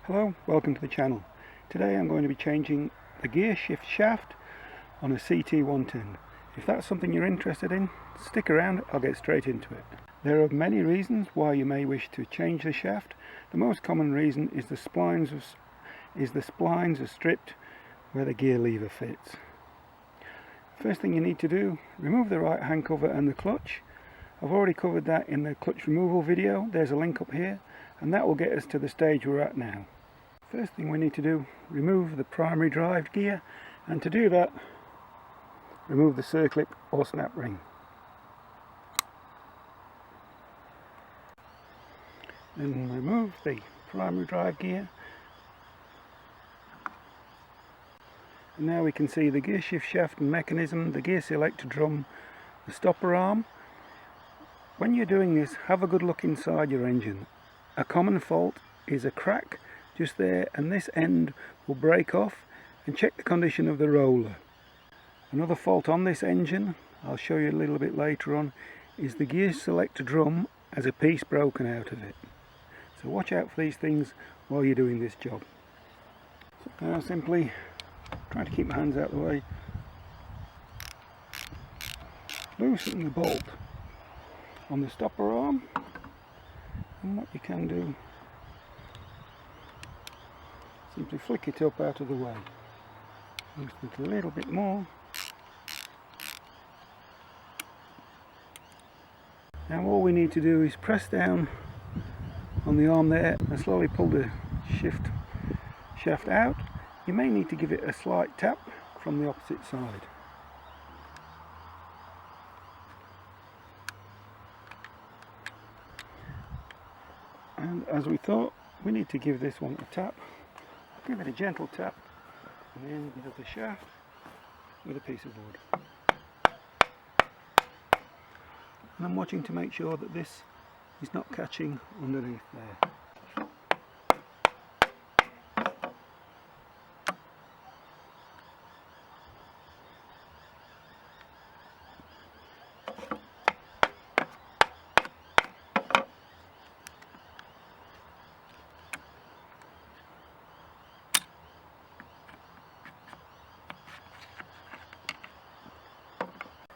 Hello, welcome to the channel. Today I'm going to be changing the Gearshift shaft on a CT110. If that's something you're interested in, stick around, I'll get straight into it. There are many reasons why you may wish to change the shaft. The most common reason is the splines are stripped where the gear lever fits. First thing you need to do, remove the right hand cover and the clutch. I've already covered that in the clutch removal video. There's a link up here, and that will get us to the stage we're at now. First thing we need to do, remove the primary drive gear, and to do that, remove the circlip or snap ring. Then remove the primary drive gear, and now we can see the gearshift shaft and mechanism, the gear selector drum, the stopper arm. When you're doing this, have a good look inside your engine. A common fault is a crack just there, and this end will break off, and check the condition of the roller. Another fault on this engine, I'll show you a little bit later on, is the gear selector drum has a piece broken out of it. So watch out for these things while you're doing this job. So now simply trying to keep my hands out of the way, loosen the bolt on the stopper arm, and what you can do, simply flick it up out of the way. Loosen it a little bit more. Now all we need to do is press down on the arm there and slowly pull the shaft out. You may need to give it a slight tap from the opposite side. And as we thought, we need to give this one a tap. Give it a gentle tap on the end of the shaft with a piece of wood. And I'm watching to make sure that this is not catching underneath there.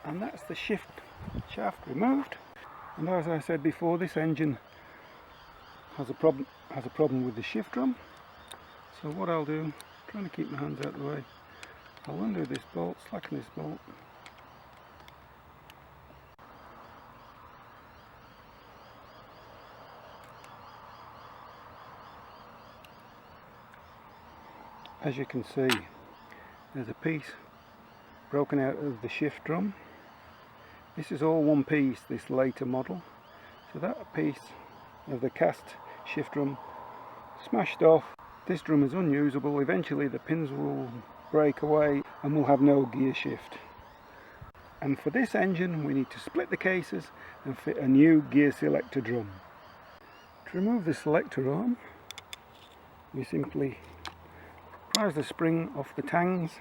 And that's the shaft removed. And as I said before, this engine has a problem with the shift drum. So what I'll do, trying to keep my hands out of the way, I'll undo this bolt, slacken this bolt, as you can see, there's a piece broken out of the shift drum. This is all one piece, this later model. So that piece of the cast shift drum smashed off. This drum is unusable. Eventually the pins will break away and we'll have no gear shift. And for this engine we need to split the cases and fit a new gear selector drum. To remove the selector arm, we simply prise the spring off the tangs.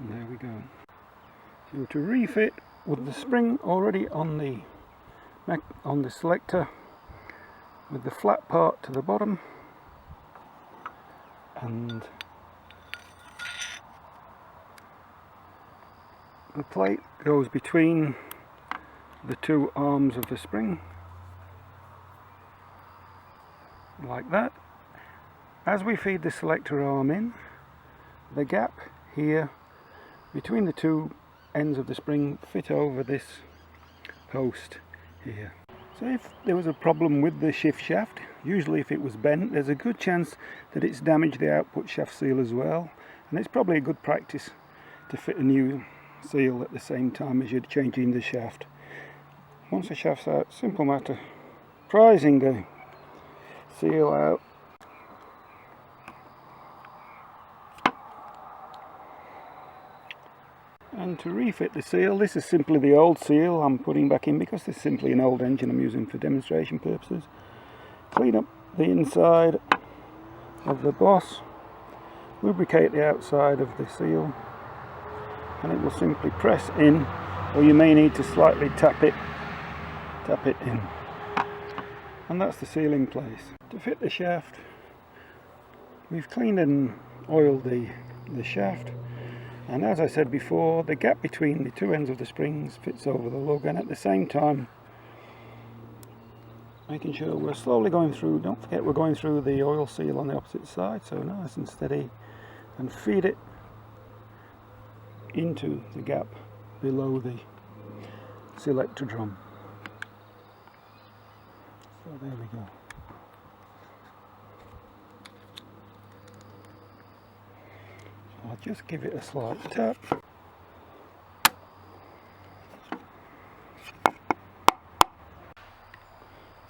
And there we go. So to refit with the spring already on the selector, with the flat part to the bottom, and the plate goes between the two arms of the spring, like that. As we feed the selector arm in, the gap here between the two ends of the spring fit over this post here. So if there was a problem with the shift shaft, usually if it was bent, there's a good chance that it's damaged the output shaft seal as well, and it's probably a good practice to fit a new seal at the same time as you're changing the shaft. Once the shaft's out, simple matter, prising the seal out. And to refit the seal, this is simply the old seal I'm putting back in because this is simply an old engine I'm using for demonstration purposes. Clean up the inside of the boss lubricate the outside of the seal, and it will simply press in, or you may need to slightly tap it in, and that's the seal in place. To fit the shaft, we've cleaned and oiled the shaft, and as I said before, the gap between the two ends of the springs fits over the lug, and at the same time making sure we're slowly going through. Don't forget we're going through the oil seal on the opposite side, so nice and steady, and feed it into the gap below the selector drum. So there we go. I'll just give it a slight tap.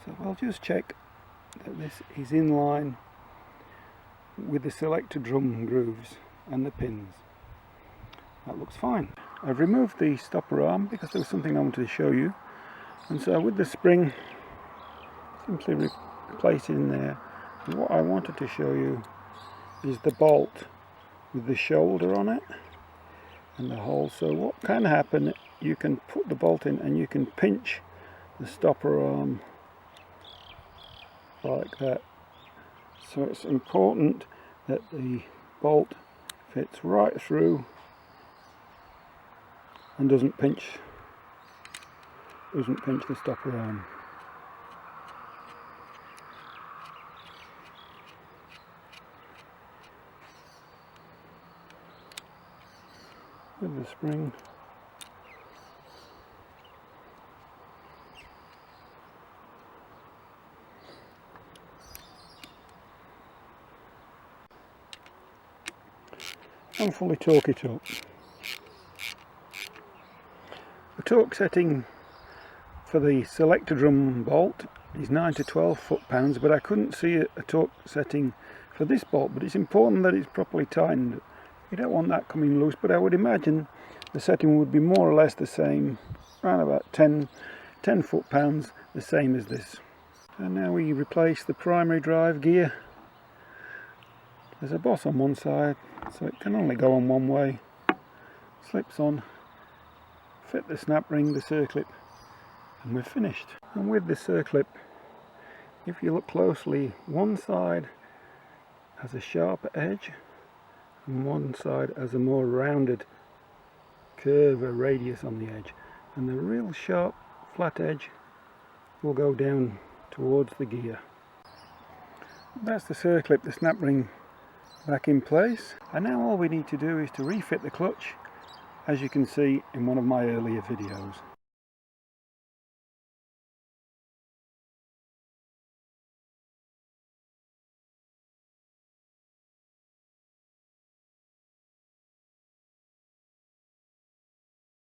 So we'll just check that this is in line with the selector drum grooves and the pins. That looks fine. I've removed the stopper arm because there was something I wanted to show you, and so with the spring simply replace it in there. And what I wanted to show you is the bolt with the shoulder on it and the hole. So what can happen, you can put the bolt in and you can pinch the stopper arm like that. So it's important that the bolt fits right through and doesn't pinch the stopper arm. With the spring, and fully torque it up. The torque setting for the selector drum bolt is 9 to 12 foot-pounds, but I couldn't see a torque setting for this bolt. But it's important that it's properly tightened. You don't want that coming loose, but I would imagine the setting would be more or less the same, around about 10 foot-pounds, the same as this. And now we replace the primary drive gear. There's a boss on one side, so it can only go on one way. Slips on, fit the snap ring, the circlip, and we're finished. And with the circlip, if you look closely, one side has a sharper edge and one side has a more rounded curve, a radius on the edge, and the real sharp flat edge will go down towards the gear. That's the circlip, the snap ring back in place, and now all we need to do is to refit the clutch, as you can see in one of my earlier videos.